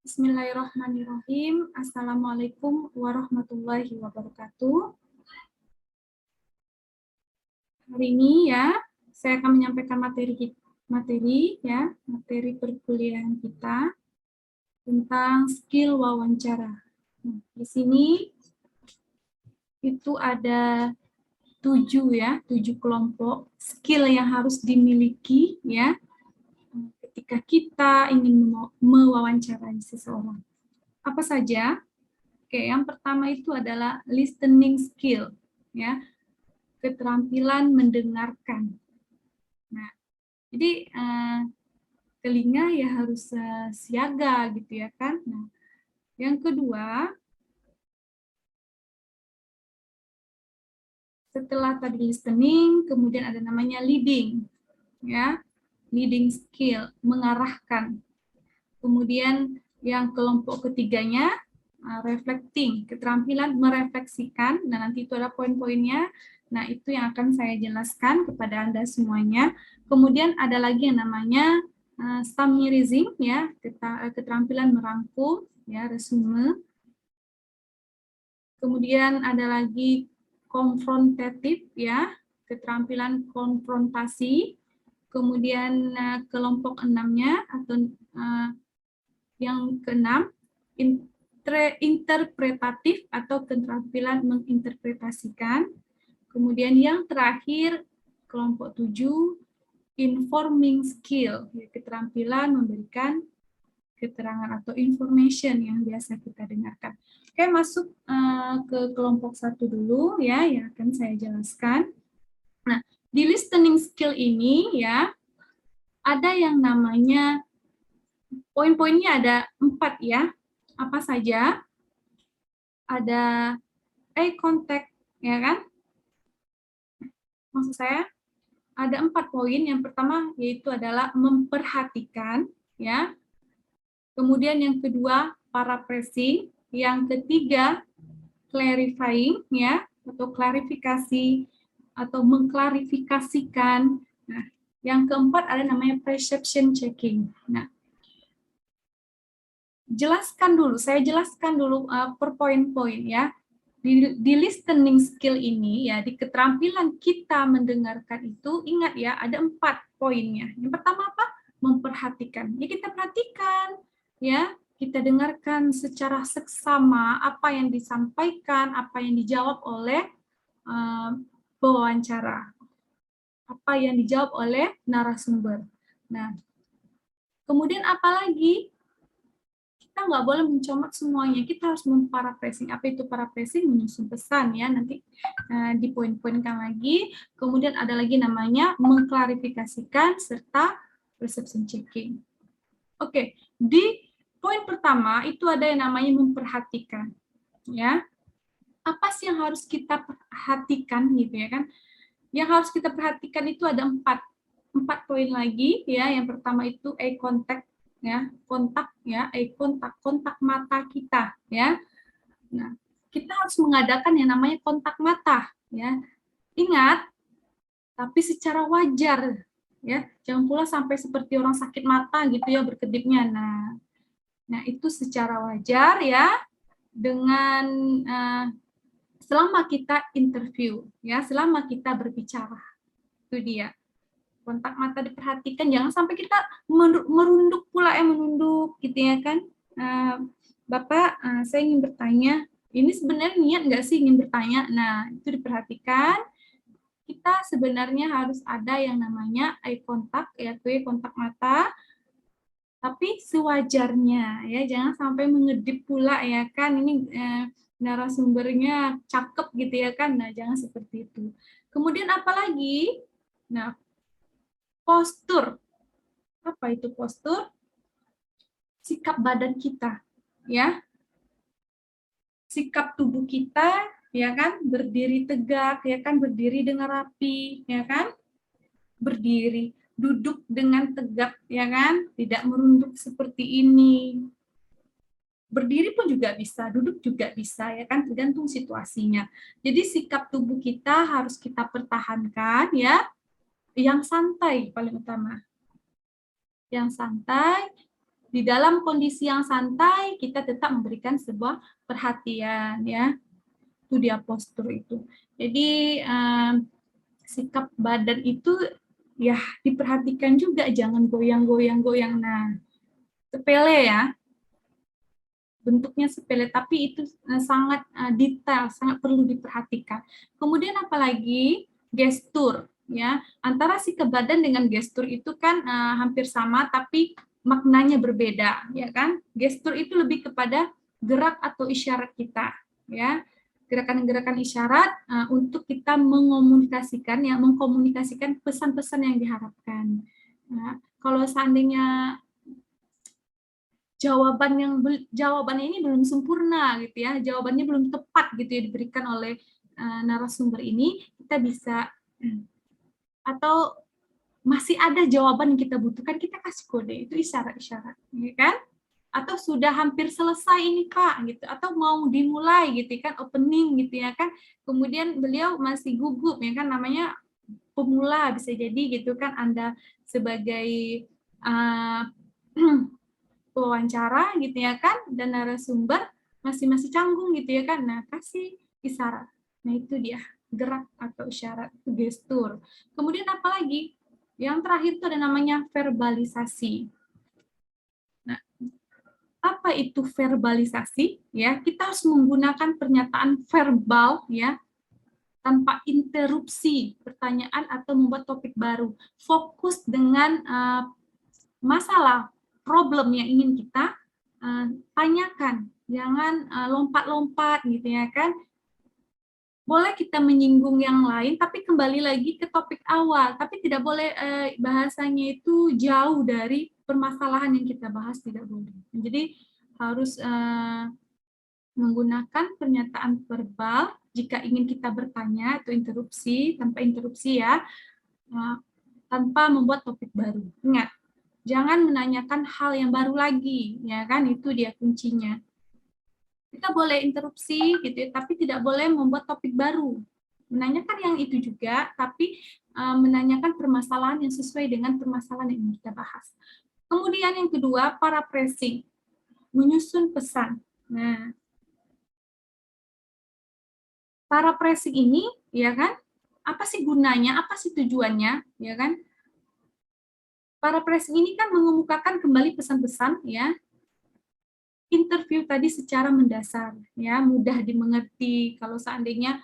Bismillahirrahmanirrahim. Assalamualaikum warahmatullahi wabarakatuh. Hari ini ya, saya akan menyampaikan materi perkuliahan kita tentang skill wawancara. Nah, di sini itu ada 7 kelompok skill yang harus dimiliki ya ketika kita ingin mewawancarai seseorang. Apa saja? Oke, yang pertama itu adalah listening skill, ya, keterampilan mendengarkan. Nah, jadi telinga ya harus siaga gitu ya kan. Nah, yang kedua, setelah tadi listening, kemudian ada namanya leading, ya, leading skill, mengarahkan. Kemudian yang kelompok ketiganya reflecting, keterampilan merefleksikan. Nah, nanti itu ada poin-poinnya. Nah, itu yang akan saya jelaskan kepada Anda semuanya. Kemudian ada lagi yang namanya summarizing, ya, keterampilan merangkum, ya, resume. Kemudian ada lagi konfrontatif, ya, keterampilan konfrontasi. Kemudian kelompok enamnya atau yang keenam, interpretatif atau keterampilan menginterpretasikan. Kemudian yang terakhir, kelompok 7, informing skill, keterampilan memberikan keterangan atau information yang biasa kita dengarkan. Oke, masuk ke kelompok 1 dulu ya, yang akan saya jelaskan. Nah, di listening skill ini ya, ada yang namanya poin-poinnya ada 4 ya. Apa saja? Ada eye contact, ya kan? Maksud saya ada 4 poin. Yang pertama yaitu adalah memperhatikan, ya. Kemudian yang kedua paraphrasing, yang ketiga clarifying, ya, atau klarifikasi atau mengklarifikasikan. Nah, yang keempat ada namanya perception checking. Nah, saya jelaskan dulu per poin-poin ya. Di listening skill ini ya, di keterampilan kita mendengarkan itu, ingat ya, ada 4 poinnya. Yang pertama apa? Memperhatikan. Ya, kita perhatikan, ya, kita dengarkan secara seksama apa yang disampaikan, apa yang dijawab oleh pewawancara, apa yang dijawab oleh narasumber. Nah, kemudian apa lagi? Kita nggak boleh mencomat semuanya, kita harus memparaphrasing. Apa itu paraphrasing? Menyusun pesan ya, nanti di poin-poinkan lagi. Kemudian ada lagi namanya mengklarifikasikan serta perception checking. Oke, di poin pertama itu ada yang namanya memperhatikan, ya. Apa sih yang harus kita perhatikan gitu ya kan? Yang harus kita perhatikan itu ada 4 poin lagi ya. Yang pertama itu eye contact, ya, kontak ya, eye kontak mata kita ya. Nah, kita harus mengadakan yang namanya kontak mata ya. Ingat, tapi secara wajar ya. Jangan pula sampai seperti orang sakit mata gitu ya berkedipnya. Nah itu secara wajar ya, dengan selama kita interview ya, selama kita berbicara. Itu dia. Kontak mata diperhatikan, jangan sampai kita merunduk pula menunduk gitu ya kan. Bapak, saya ingin bertanya, ini sebenarnya niat nggak sih ingin bertanya? Nah, itu diperhatikan. Kita sebenarnya harus ada yang namanya eye contact, yaitu kontak mata, tapi sewajarnya ya, jangan sampai mengedip pula ya kan. Ini narasumbernya cakep gitu ya kan. Nah, jangan seperti itu. Kemudian apa lagi? Nah, postur. Apa itu postur? Sikap badan kita, ya. Sikap tubuh kita, ya kan, berdiri tegak, ya kan, berdiri dengan rapi, ya kan. Berdiri, duduk dengan tegak, ya kan, tidak merunduk seperti ini. Berdiri pun juga bisa, duduk juga bisa, ya kan, tergantung situasinya. Jadi sikap tubuh kita harus kita pertahankan, ya. Yang santai paling utama. Yang santai, di dalam kondisi yang santai kita tetap memberikan sebuah perhatian ya. Itu dia postur itu. Jadi sikap badan itu ya diperhatikan juga, jangan goyang-goyang-goyang. Nah, sepele ya, bentuknya sepele, tapi itu sangat detail, sangat perlu diperhatikan. Kemudian apalagi gestur, ya, antara sikap badan dengan gestur itu kan hampir sama, tapi maknanya berbeda, ya kan? Gestur itu lebih kepada gerak atau isyarat kita, ya, gerakan-gerakan isyarat untuk kita mengomunikasikan, ya, mengkomunikasikan pesan-pesan yang diharapkan. Nah, kalau seandainya jawabannya ini belum sempurna gitu ya, jawabannya belum tepat gitu ya diberikan oleh narasumber ini, kita bisa atau masih ada jawaban yang kita butuhkan, kita kasih kode, itu isyarat-isyarat, ya kan? Atau sudah hampir selesai ini Pak gitu, atau mau dimulai gitu kan, opening gitu ya kan. Kemudian beliau masih gugup ya kan, namanya pemula bisa jadi gitu kan, Anda sebagai uh, wawancara gitu ya kan, dan narasumber masih canggung gitu ya kan. Nah, kasih isyarat. Nah, itu dia gerak atau isyarat, itu gestur. Kemudian apalagi? Yang terakhir itu ada namanya verbalisasi. Nah, apa itu verbalisasi? Ya, kita harus menggunakan pernyataan verbal ya, tanpa interupsi pertanyaan atau membuat topik baru. Fokus dengan masalah, problem yang ingin kita tanyakan, jangan lompat-lompat gitu ya kan. Boleh kita menyinggung yang lain, tapi kembali lagi ke topik awal, tapi tidak boleh bahasanya itu jauh dari permasalahan yang kita bahas, tidak boleh. Jadi harus menggunakan pernyataan verbal jika ingin kita bertanya atau interupsi, tanpa interupsi ya, tanpa membuat topik baru. Ingat, jangan menanyakan hal yang baru lagi, ya kan? Itu dia kuncinya. Kita boleh interupsi gitu ya, tapi tidak boleh membuat topik baru. Menanyakan yang itu juga, tapi menanyakan permasalahan yang sesuai dengan permasalahan yang kita bahas. Kemudian yang kedua, paraphrasing, menyusun pesan. Nah, paraphrasing ini, ya kan? Apa sih gunanya? Apa sih tujuannya? Ya kan? Paraphrasing ini kan mengemukakan kembali pesan-pesan, ya, interview tadi secara mendasar, ya, mudah dimengerti. Kalau seandainya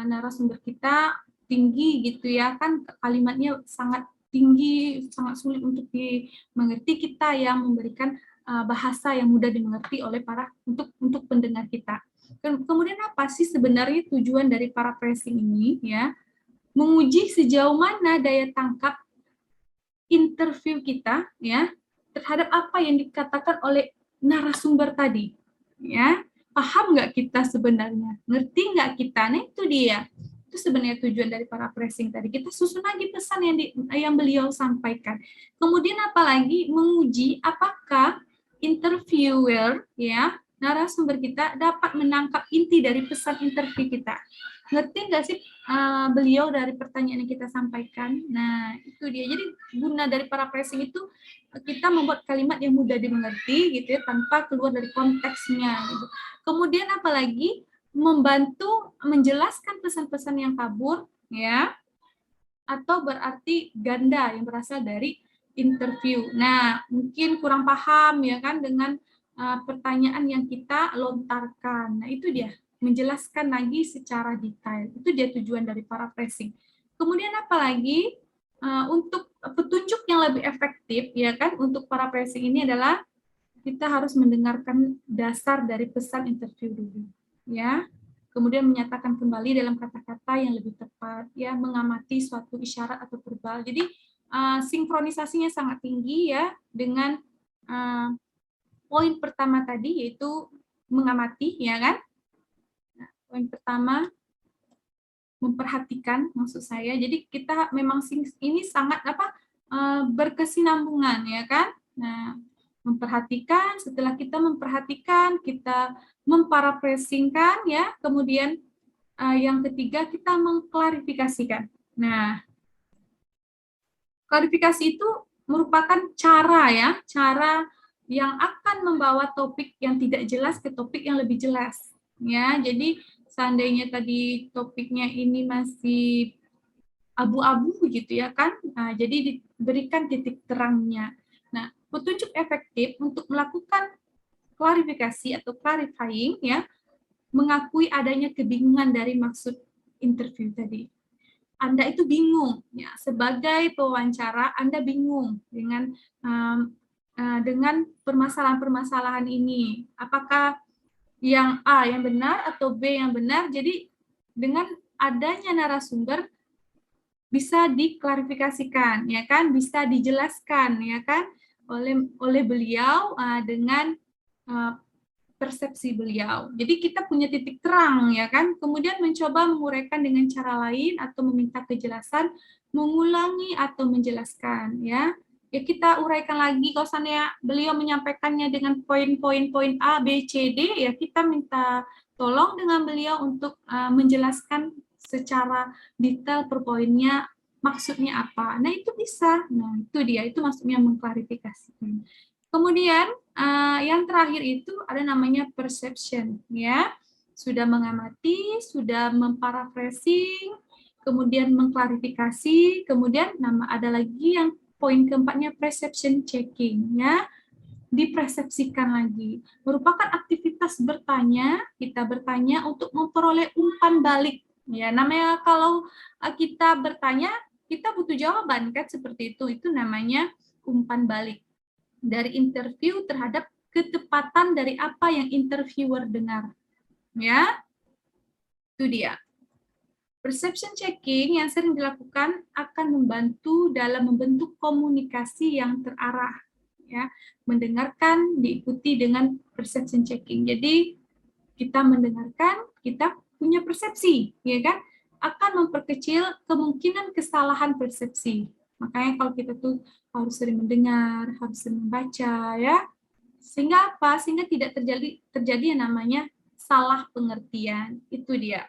narasumber kita tinggi gitu ya kan, kalimatnya sangat tinggi, sangat sulit untuk dimengerti, kita yang memberikan bahasa yang mudah dimengerti oleh untuk pendengar kita. Kemudian apa sih sebenarnya tujuan dari paraphrasing ini, ya? Menguji sejauh mana daya tangkap interview kita ya terhadap apa yang dikatakan oleh narasumber tadi, ya, paham nggak kita sebenarnya, ngerti nggak kita. Nah, itu dia, itu sebenarnya tujuan dari paraphrasing tadi, kita susun lagi pesan yang beliau sampaikan. Kemudian apalagi menguji apakah interviewer, ya, narasumber kita dapat menangkap inti dari pesan interview kita. Ngerti nggak sih beliau dari pertanyaan yang kita sampaikan? Nah, itu dia. Jadi guna dari paraphrasing itu kita membuat kalimat yang mudah dimengerti gitu ya, tanpa keluar dari konteksnya gitu. Kemudian apalagi membantu menjelaskan pesan-pesan yang kabur ya, atau berarti ganda yang berasal dari interview. Nah, mungkin kurang paham ya kan dengan pertanyaan yang kita lontarkan. Nah, itu dia, menjelaskan lagi secara detail. Itu dia tujuan dari paraphrasing. Kemudian apalagi untuk petunjuk yang lebih efektif ya kan untuk paraphrasing ini adalah kita harus mendengarkan dasar dari pesan interview dulu ya. Kemudian menyatakan kembali dalam kata-kata yang lebih tepat ya, mengamati suatu isyarat atau verbal. Jadi sinkronisasinya sangat tinggi ya dengan poin pertama tadi, yaitu mengamati ya kan. Nah, poin pertama memperhatikan maksud saya. Jadi kita memang ini sangat berkesinambungan ya kan. Nah, memperhatikan, setelah kita memperhatikan, kita memparaphrasingkan ya, kemudian yang ketiga kita mengklarifikasikan. Nah, klarifikasi itu merupakan cara ya, cara yang akan membawa topik yang tidak jelas ke topik yang lebih jelas. Ya, jadi seandainya tadi topiknya ini masih abu-abu gitu ya kan, nah, jadi diberikan titik terangnya. Nah, petunjuk efektif untuk melakukan klarifikasi atau clarifying ya, mengakui adanya kebingungan dari maksud interview tadi. Anda itu bingung ya, sebagai pewawancara Anda bingung dengan permasalahan-permasalahan ini. Apakah yang A yang benar atau B yang benar? Jadi dengan adanya narasumber bisa diklarifikasikan, ya kan? Bisa dijelaskan, ya kan? Oleh beliau dengan persepsi beliau. Jadi kita punya titik terang, ya kan? Kemudian mencoba menguraikan dengan cara lain atau meminta kejelasan, mengulangi atau menjelaskan, ya. Ya kita uraikan lagi, kalau misalnya beliau menyampaikannya dengan poin-poin A, B, C, D, ya kita minta tolong dengan beliau untuk menjelaskan secara detail per poinnya maksudnya apa. Nah, itu bisa. Nah, itu dia, itu maksudnya mengklarifikasi. Kemudian yang terakhir itu ada namanya perception, ya. Sudah mengamati, sudah memparaphrasing, kemudian mengklarifikasi, kemudian ada lagi yang poin keempatnya perception checking, ya. Dipersepsikan lagi. Merupakan aktivitas bertanya, kita bertanya untuk memperoleh umpan balik. Ya, namanya kalau kita bertanya, kita butuh jawaban kan seperti itu. Itu namanya umpan balik dari interview terhadap ketepatan dari apa yang interviewer dengar. Ya, itu dia. Perception checking yang sering dilakukan akan membantu dalam membentuk komunikasi yang terarah. Ya, mendengarkan diikuti dengan perception checking. Jadi kita mendengarkan, kita punya persepsi, ya kan? Akan memperkecil kemungkinan kesalahan persepsi. Makanya kalau kita tuh harus sering mendengar, harus sering membaca, ya. Sehingga apa? Sehingga tidak terjadi yang namanya salah pengertian. Itu dia.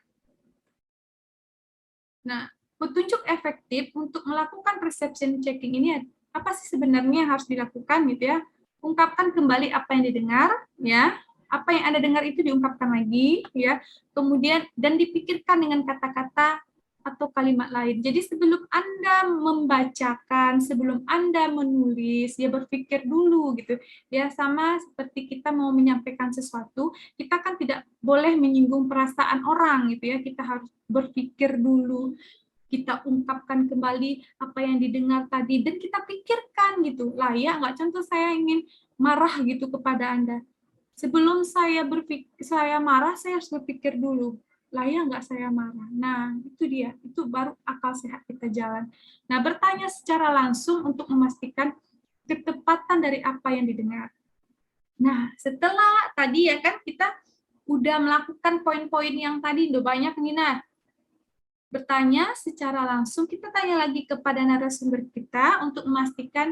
Nah, petunjuk efektif untuk melakukan perception checking ini apa sih sebenarnya yang harus dilakukan gitu ya? Ungkapkan kembali apa yang didengar, ya. Apa yang Anda dengar itu diungkapkan lagi, ya. Kemudian dan dipikirkan dengan kata-kata atau kalimat lain. Jadi sebelum Anda membacakan, sebelum Anda menulis, ya berpikir dulu gitu. Ya sama seperti kita mau menyampaikan sesuatu, kita kan tidak boleh menyinggung perasaan orang gitu ya. Kita harus berpikir dulu, kita ungkapkan kembali apa yang didengar tadi dan kita pikirkan gitu. Layak nggak, contoh saya ingin marah gitu kepada Anda. Sebelum saya marah, saya harus berpikir dulu, layak nggak saya marah. Nah, itu dia, itu baru akal sehat kita jalan. Nah, bertanya secara langsung untuk memastikan ketepatan dari apa yang didengar. Nah, setelah tadi ya kan kita udah melakukan poin-poin yang tadi, udah banyak nih. Nah, bertanya secara langsung, kita tanya lagi kepada narasumber kita untuk memastikan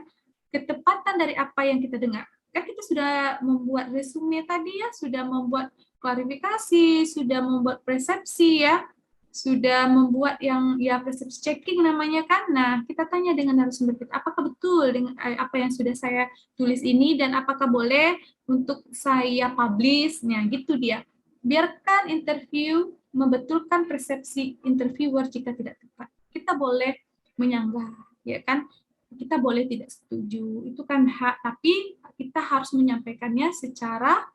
ketepatan dari apa yang kita dengar. Kan kita sudah membuat resume tadi ya, sudah membuat klarifikasi, sudah membuat persepsi ya, sudah membuat yang ya persepsi checking namanya kan. Nah, kita tanya dengan narasumber kita, apakah betul dengan apa yang sudah saya tulis ini dan apakah boleh untuk saya publish? Nah, gitu dia. Biarkan interview membetulkan persepsi interviewer jika tidak tepat. Kita boleh menyanggah, ya kan? Kita boleh tidak setuju, itu kan hak, tapi kita harus menyampaikannya secara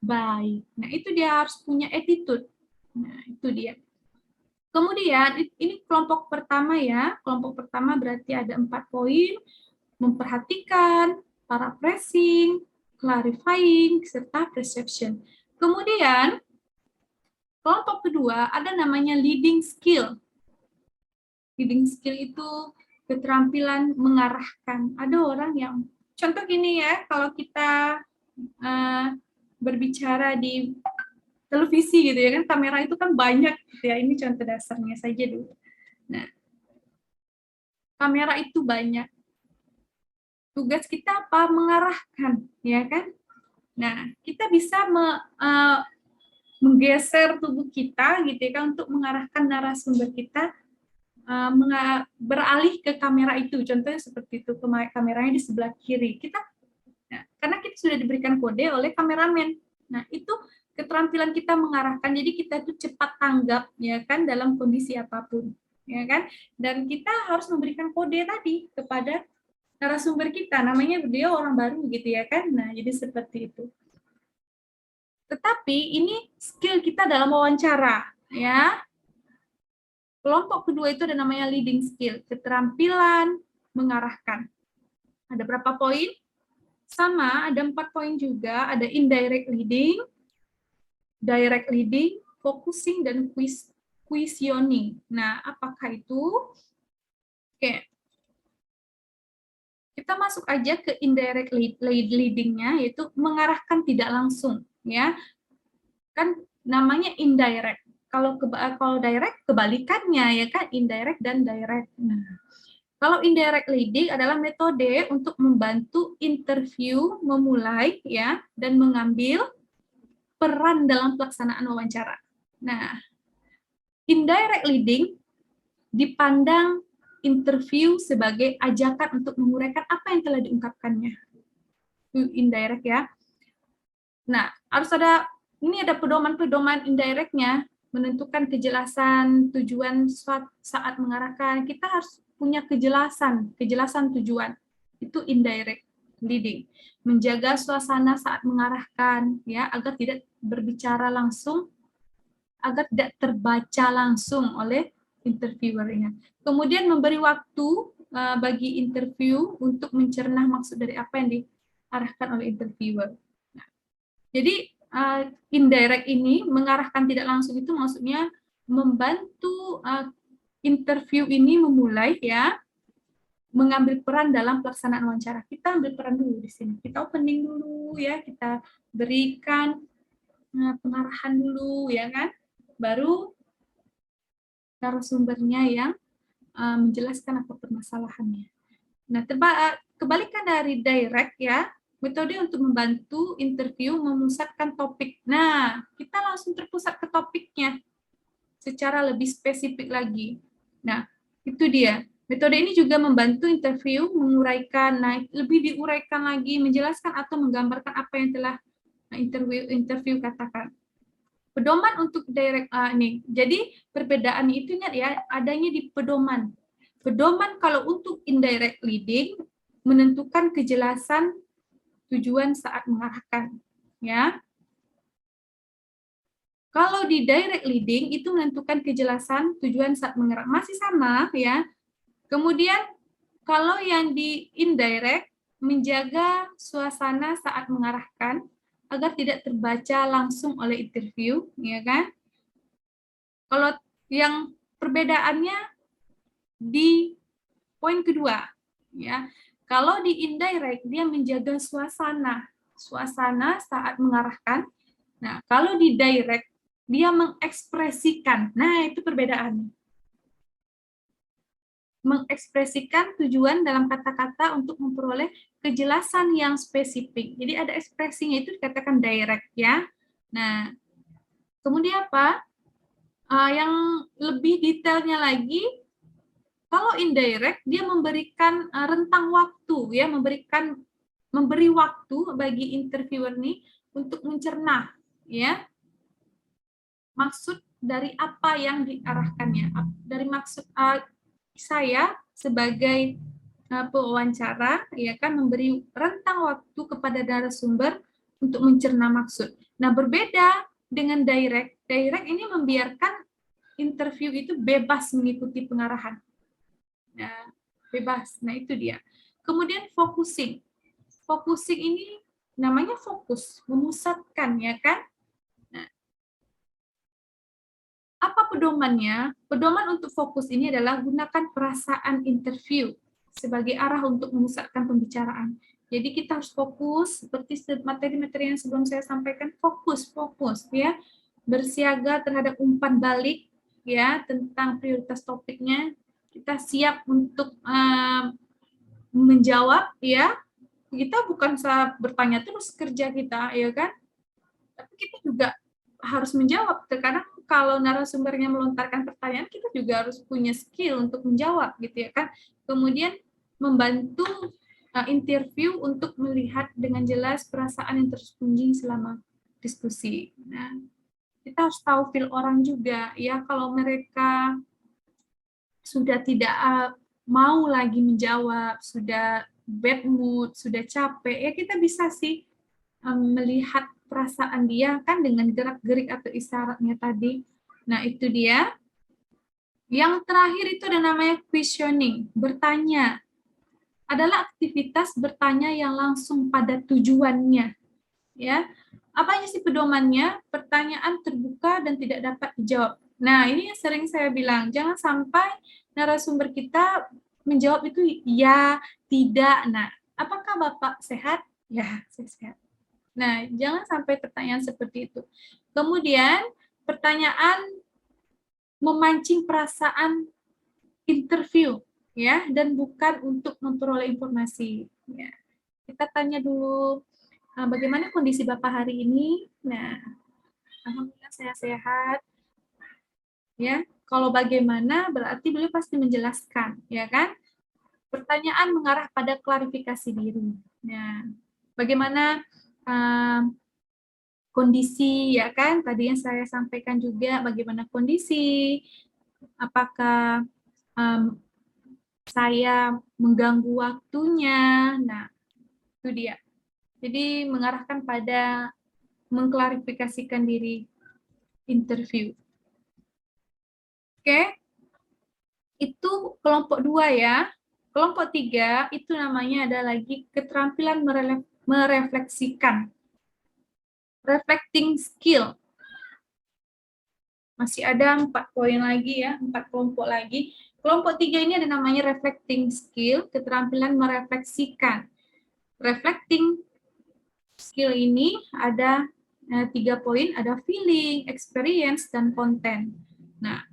baik. Nah, itu dia harus punya attitude. Nah, itu dia. Kemudian, ini kelompok pertama ya. Kelompok pertama berarti ada 4 poin, memperhatikan, paraphrasing, clarifying, serta perception. Kemudian, kelompok kedua ada namanya leading skill. Leading skill itu keterampilan mengarahkan. Ada orang yang, contoh gini ya, kalau kita berbicara di televisi gitu ya kan, kamera itu kan banyak gitu ya, ini contoh dasarnya saja dulu. Nah, kamera itu banyak. Tugas kita apa? Mengarahkan, ya kan? Nah, kita bisa menggeser tubuh kita gitu ya kan, untuk mengarahkan narasumber kita beralih ke kamera itu. Contohnya seperti itu, kameranya di sebelah kiri. Kita karena kita sudah diberikan kode oleh kameramen. Nah, itu keterampilan kita mengarahkan, jadi kita tuh cepat tanggap, ya kan, dalam kondisi apapun, ya kan, dan kita harus memberikan kode tadi kepada narasumber kita, namanya beliau orang baru gitu ya kan, nah jadi seperti itu. Tetapi ini skill kita dalam wawancara, ya. Kelompok kedua itu ada namanya leading skill, keterampilan mengarahkan. Ada berapa poin? Sama, ada 4 poin juga, ada indirect leading, direct leading, focusing, dan questioning. Nah, apakah itu? Oke. Kita masuk aja ke indirect leading-nya, yaitu mengarahkan tidak langsung, ya. Kan namanya indirect. Kalau direct kebalikannya, ya kan, indirect dan direct. Nah, kalau indirect leading adalah metode untuk membantu interview memulai, ya, dan mengambil peran dalam pelaksanaan wawancara. Nah, indirect leading dipandang interview sebagai ajakan untuk menguraikan apa yang telah diungkapkannya. Itu indirect, ya. Nah, harus ada, ini ada pedoman-pedoman indirectnya, menentukan kejelasan tujuan saat mengarahkan. Kita harus punya kejelasan tujuan. Itu indirect leading. Menjaga suasana saat mengarahkan, ya, agar tidak berbicara langsung, agar tidak terbaca langsung oleh interviewernya. Kemudian memberi waktu bagi interview untuk mencerna maksud dari apa yang diarahkan oleh interviewer. Nah, jadi indirect ini, mengarahkan tidak langsung, itu maksudnya membantu interview ini memulai, ya, mengambil peran dalam pelaksanaan wawancara. Kita ambil peran dulu di sini. Kita opening dulu, ya, kita berikan pengarahan dulu, ya kan, baru narasumbernya yang menjelaskan apa permasalahannya. Nah, kebalikan dari direct, ya, metode untuk membantu interview memusatkan topik. Nah, kita langsung terpusat ke topiknya secara lebih spesifik lagi. Nah, itu dia. Metode ini juga membantu interview menguraikan, nah, lebih diuraikan lagi, menjelaskan atau menggambarkan apa yang telah interview katakan. Pedoman untuk direct ini. Jadi perbedaan itu ingat ya, adanya di pedoman. Pedoman kalau untuk indirect leading menentukan kejelasan tujuan saat mengarahkan, ya. Kalau di direct leading itu menentukan kejelasan tujuan saat mengarahkan, masih sama, ya. Kemudian kalau yang di indirect menjaga suasana saat mengarahkan agar tidak terbaca langsung oleh interview, ya kan? Kalau yang perbedaannya di poin kedua, ya. Kalau di indirect dia menjaga suasana saat mengarahkan. Nah, kalau di direct dia mengekspresikan. Nah, itu perbedaannya. Mengekspresikan tujuan dalam kata-kata untuk memperoleh kejelasan yang spesifik. Jadi ada ekspresinya, itu dikatakan direct, ya. Nah, kemudian apa? Yang lebih detailnya lagi, kalau indirect dia memberikan rentang waktu, ya, memberi waktu bagi interviewer nih untuk mencerna, ya, maksud dari apa yang diarahkannya. Dari maksud saya sebagai pewawancara, ya kan, memberi rentang waktu kepada narasumber untuk mencerna maksud. Nah, berbeda dengan direct. Direct ini membiarkan interview itu bebas mengikuti pengarahan. Nah, bebas. Nah, itu dia. Kemudian focusing. Focusing ini namanya fokus, memusatkan, ya kan? Nah, apa pedomannya? Pedoman untuk fokus ini adalah gunakan perasaan interview sebagai arah untuk memusatkan pembicaraan. Jadi kita harus fokus, seperti materi-materi yang sebelum saya sampaikan, fokus, ya, bersiaga terhadap umpan balik, ya, tentang prioritas topiknya. Kita siap untuk menjawab, ya. Kita bukan saat bertanya terus kerja kita, ya kan? Tapi kita juga harus menjawab. Terkadang kalau narasumbernya melontarkan pertanyaan, kita juga harus punya skill untuk menjawab, gitu ya kan. Kemudian membantu interview untuk melihat dengan jelas perasaan yang tersembunyi selama diskusi. Nah, kita harus tahu feel orang juga ya, kalau mereka sudah tidak mau lagi menjawab, sudah bad mood, sudah capek, ya kita bisa sih melihat perasaan dia kan dengan gerak-gerik atau isyaratnya tadi. Nah, itu dia. Yang terakhir itu ada namanya questioning, bertanya. Adalah aktivitas bertanya yang langsung pada tujuannya. Ya, apa sih pedomannya? Pertanyaan terbuka dan tidak dapat dijawab. Nah, ini yang sering saya bilang, jangan sampai narasumber kita menjawab itu ya, tidak. Nah, apakah Bapak sehat? Ya, saya sehat. Nah, jangan sampai pertanyaan seperti itu. Kemudian, pertanyaan memancing perasaan interview, ya, dan bukan untuk memperoleh informasi. Ya. Kita tanya dulu, bagaimana kondisi Bapak hari ini? Nah, alhamdulillah saya sehat. Ya, kalau bagaimana berarti beliau pasti menjelaskan, ya kan? Pertanyaan mengarah pada klarifikasi diri. Nah, bagaimana kondisi, ya kan? Tadi yang saya sampaikan juga bagaimana kondisi, apakah saya mengganggu waktunya. Nah, itu dia. Jadi mengarahkan pada mengklarifikasikan diri interview. Oke, itu kelompok 2 ya. Kelompok 3 itu namanya ada lagi keterampilan merefleksikan. Reflecting skill. Masih ada 4 poin lagi ya, 4 kelompok lagi. Kelompok 3 ini ada namanya reflecting skill, keterampilan merefleksikan. Reflecting skill ini ada 3 poin, ada feeling, experience, dan content. Nah,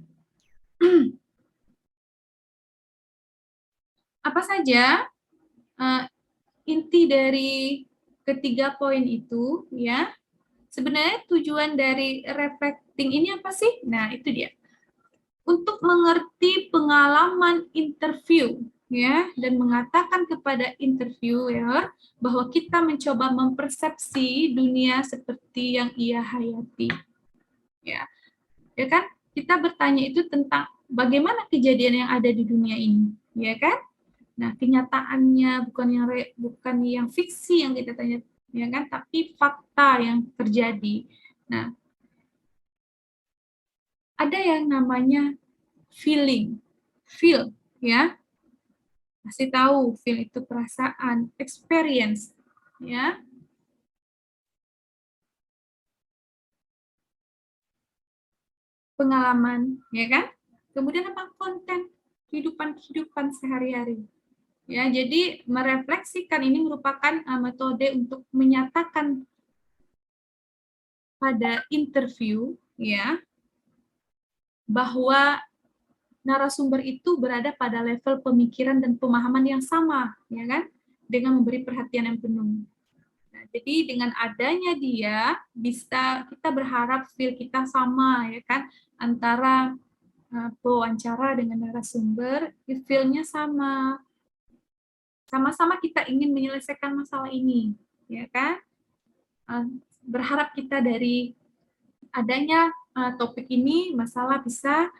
apa saja inti dari ketiga poin itu ya? Sebenarnya tujuan dari reflecting ini apa sih? Nah, itu dia. Untuk mengerti pengalaman interview ya, dan mengatakan kepada interviewer bahwa kita mencoba mempersepsi dunia seperti yang ia hayati. Ya. Ya kan? Kita bertanya itu tentang bagaimana kejadian yang ada di dunia ini, ya kan? Nah, kenyataannya bukan yang fiksi yang kita tanya, ya kan? Tapi fakta yang terjadi. Nah, ada yang namanya feeling, feel, ya. Masih tahu, feel itu perasaan, experience, ya. Pengalaman, ya kan? Kemudian apa? Konten, kehidupan sehari-hari. Ya, jadi merefleksikan ini merupakan metode untuk menyatakan pada interview ya bahwa narasumber itu berada pada level pemikiran dan pemahaman yang sama, ya kan? Dengan memberi perhatian yang penuh. Nah, jadi dengan adanya dia bisa kita berharap feel kita sama, ya kan? Antara pewawancara dengan narasumber, feel-nya sama. Sama-sama kita ingin menyelesaikan masalah ini, ya kan? Berharap kita dari adanya topik ini masalah bisa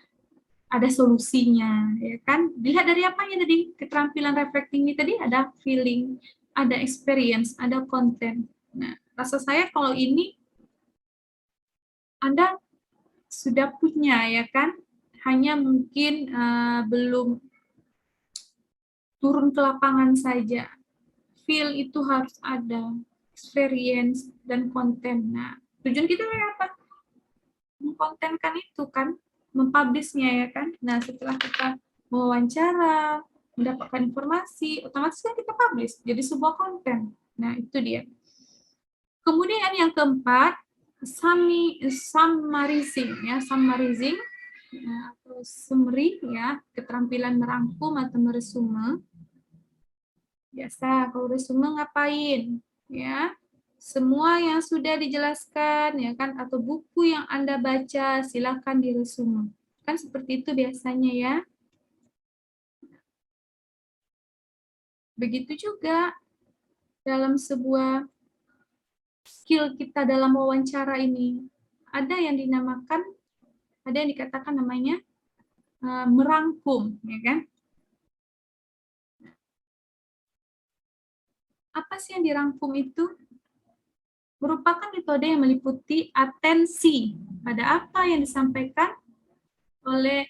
ada solusinya, ya kan? Dilihat dari apanya tadi? Keterampilan reflecting ini tadi ada feeling, ada experience, ada content. Nah, rasa saya kalau ini Anda sudah punya, ya kan? Hanya mungkin belum turun ke lapangan saja. Feel itu harus ada, experience dan konten. Nah, tujuan kita apa? Mengkontenkan itu kan, mempublishnya ya kan. Nah, setelah kita mewawancara, mendapatkan informasi, otomatis kan kita publish, jadi sebuah konten. Nah, itu dia. Kemudian yang keempat, summarizing ya, summarizing atau summary ya, keterampilan merangkum atau meresume. Biasa kalau resume ngapain? Ya, semua yang sudah dijelaskan ya kan atau buku yang Anda baca silakan diresume. Kan seperti itu biasanya ya. Begitu juga dalam sebuah skill kita dalam wawancara ini. Ada yang dinamakan, ada yang dikatakan namanya merangkum, ya kan? Apa sih yang dirangkum itu? Merupakan metode yang meliputi atensi pada apa yang disampaikan oleh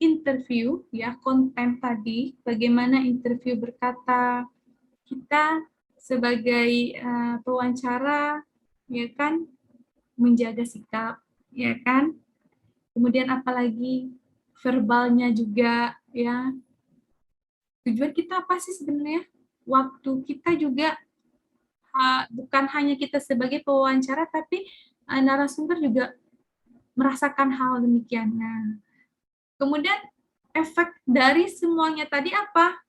interview, ya, konten tadi, bagaimana interview berkata, kita sebagai pewawancara, ya kan, menjaga sikap, ya kan, kemudian apalagi verbalnya juga, ya. Tujuan kita apa sih sebenarnya? Waktu kita juga bukan hanya kita sebagai pewawancara, tapi narasumber juga merasakan hal demikian. Nah, kemudian efek dari semuanya tadi apa?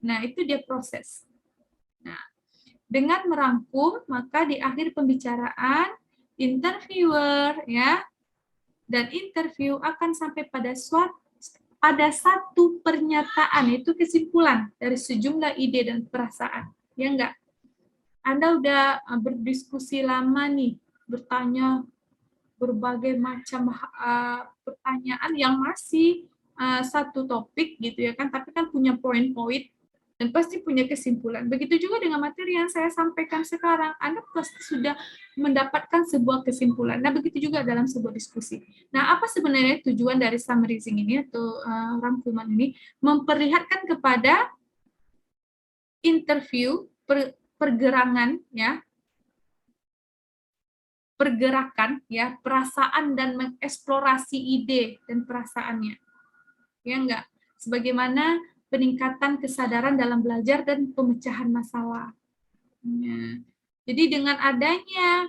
Nah, itu dia proses. Nah, dengan merangkum, maka di akhir pembicaraan, interviewer ya dan interview akan sampai pada satu pernyataan, itu kesimpulan dari sejumlah ide dan perasaan. Ya enggak? Anda udah berdiskusi lama nih, bertanya berbagai macam pertanyaan yang masih satu topik gitu ya kan, tapi kan punya poin-poin dan pasti punya kesimpulan. Begitu juga dengan materi yang saya sampaikan sekarang, Anda pasti sudah mendapatkan sebuah kesimpulan. Nah, begitu juga dalam sebuah diskusi. Nah, apa sebenarnya tujuan dari summarizing ini atau rangkuman ini? Memperlihatkan kepada interview pergerakan ya, pergerakan ya, perasaan dan mengeksplorasi ide dan perasaannya. Ya enggak? Sebagaimana peningkatan kesadaran dalam belajar dan pemecahan masalah. Ya. Jadi dengan adanya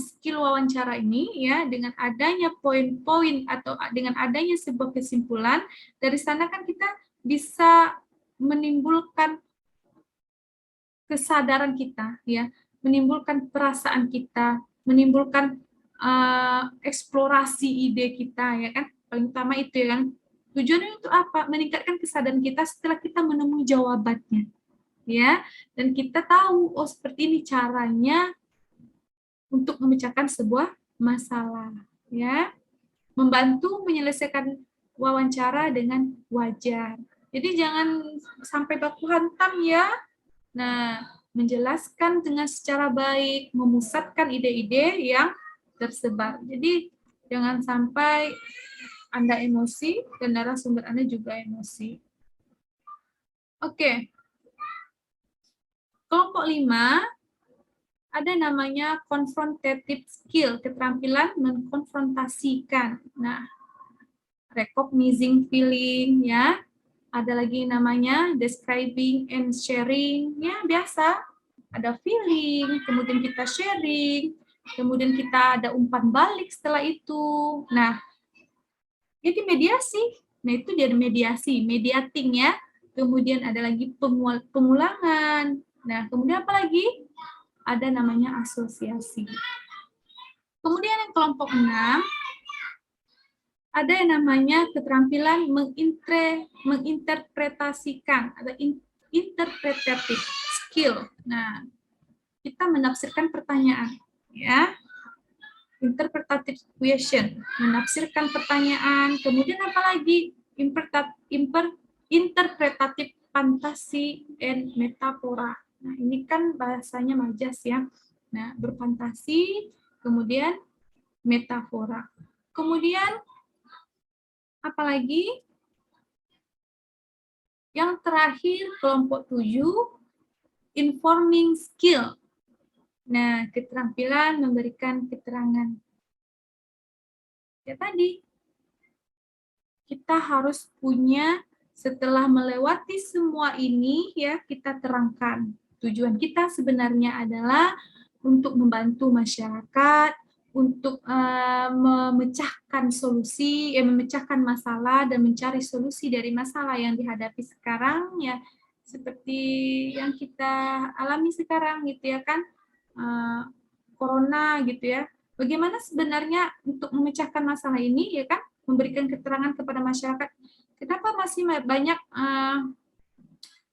skill wawancara ini ya, dengan adanya poin-poin atau dengan adanya sebuah kesimpulan, dari sana kan kita bisa menimbulkan kesadaran kita ya, menimbulkan perasaan kita, menimbulkan eksplorasi ide kita ya kan, paling utama itu ya kan. Tujuannya untuk apa? Meningkatkan kesadaran kita setelah kita menemui jawabannya ya, dan kita tahu oh seperti ini caranya untuk memecahkan sebuah masalah ya, membantu menyelesaikan wawancara dengan wajar. Jadi jangan sampai baku hantam ya. Nah, menjelaskan dengan secara baik, memusatkan ide-ide yang tersebar. Jadi, jangan sampai Anda emosi dan narasumber Anda juga emosi. Oke. Kelompok 5, ada namanya confrontative skill, keterampilan mengkonfrontasikan. Nah, recognizing feeling, ya. Ada lagi namanya describing and sharing, ya biasa. Ada feeling, kemudian kita sharing, kemudian kita ada umpan balik setelah itu. Nah, jadi mediasi. Nah, itu dia mediasi, mediating ya. Kemudian ada lagi pengulangan. Nah, kemudian apa lagi? Ada namanya asosiasi. Kemudian yang kelompok 6, ada yang namanya keterampilan menginterpretasikan, ada interpretative skill. Nah, kita menafsirkan pertanyaan, ya. Interpretative question, menafsirkan pertanyaan. Kemudian apa lagi? Interpretative fantasi and metafora. Nah, ini kan bahasanya majas ya. Nah, berfantasi, kemudian metafora. Kemudian apalagi? Yang terakhir, kelompok 7, informing skill. Nah, keterampilan memberikan keterangan. Ya tadi, kita harus punya, setelah melewati semua ini, ya kita terangkan. Tujuan kita sebenarnya adalah untuk membantu masyarakat, untuk memecahkan solusi, memecahkan masalah dan mencari solusi dari masalah yang dihadapi sekarang ya, seperti yang kita alami sekarang gitu ya kan, corona gitu ya. Bagaimana sebenarnya untuk memecahkan masalah ini ya kan, memberikan keterangan kepada masyarakat. Kenapa masih banyak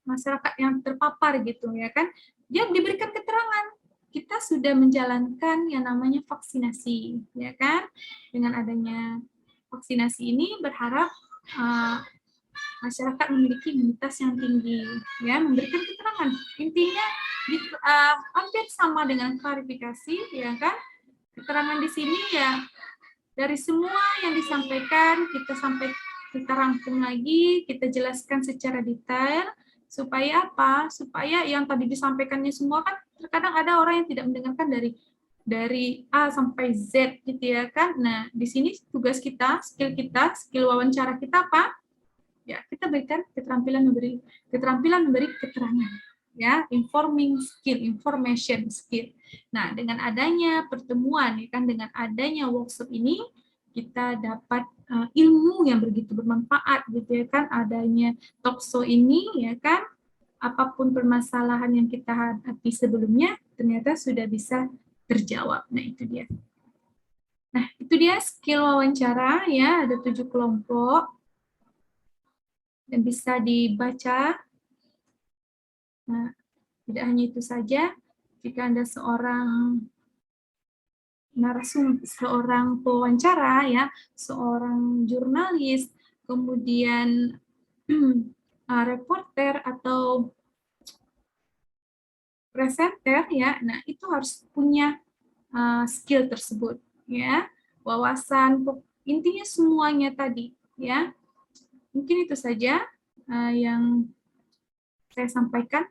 masyarakat yang terpapar gitu ya kan, dia diberikan keterangan kita sudah menjalankan yang namanya vaksinasi ya kan. Dengan adanya vaksinasi ini berharap masyarakat memiliki imunitas yang tinggi ya, memberikan keterangan intinya hampir sama dengan klarifikasi ya kan. Keterangan di sini ya dari semua yang disampaikan kita rangkum lagi, kita jelaskan secara detail supaya apa? Supaya yang tadi disampaikannya semua kan terkadang ada orang yang tidak mendengarkan dari A sampai Z gitu ya kan. Nah, di sini tugas kita, skill wawancara kita apa? Ya, kita berikan keterampilan memberi keterangan ya, informing skill, information skill. Nah, dengan adanya pertemuan ya kan, dengan adanya workshop ini kita dapat ilmu yang begitu bermanfaat gitu ya kan, adanya talkshow ini ya kan, apapun permasalahan yang kita hadapi sebelumnya ternyata sudah bisa terjawab. Nah, itu dia. Nah, itu dia skill wawancara ya, ada 7 kelompok dan bisa dibaca. Nah, tidak hanya itu saja, jika Anda seorang seorang pewawancara ya, seorang jurnalis, kemudian reporter atau presenter ya, nah itu harus punya skill tersebut ya, wawasan, intinya semuanya tadi ya. Mungkin itu saja yang saya sampaikan,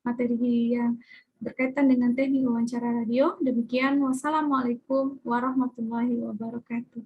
materi yang berkaitan dengan teknik wawancara radio. Demikian, wassalamualaikum warahmatullahi wabarakatuh.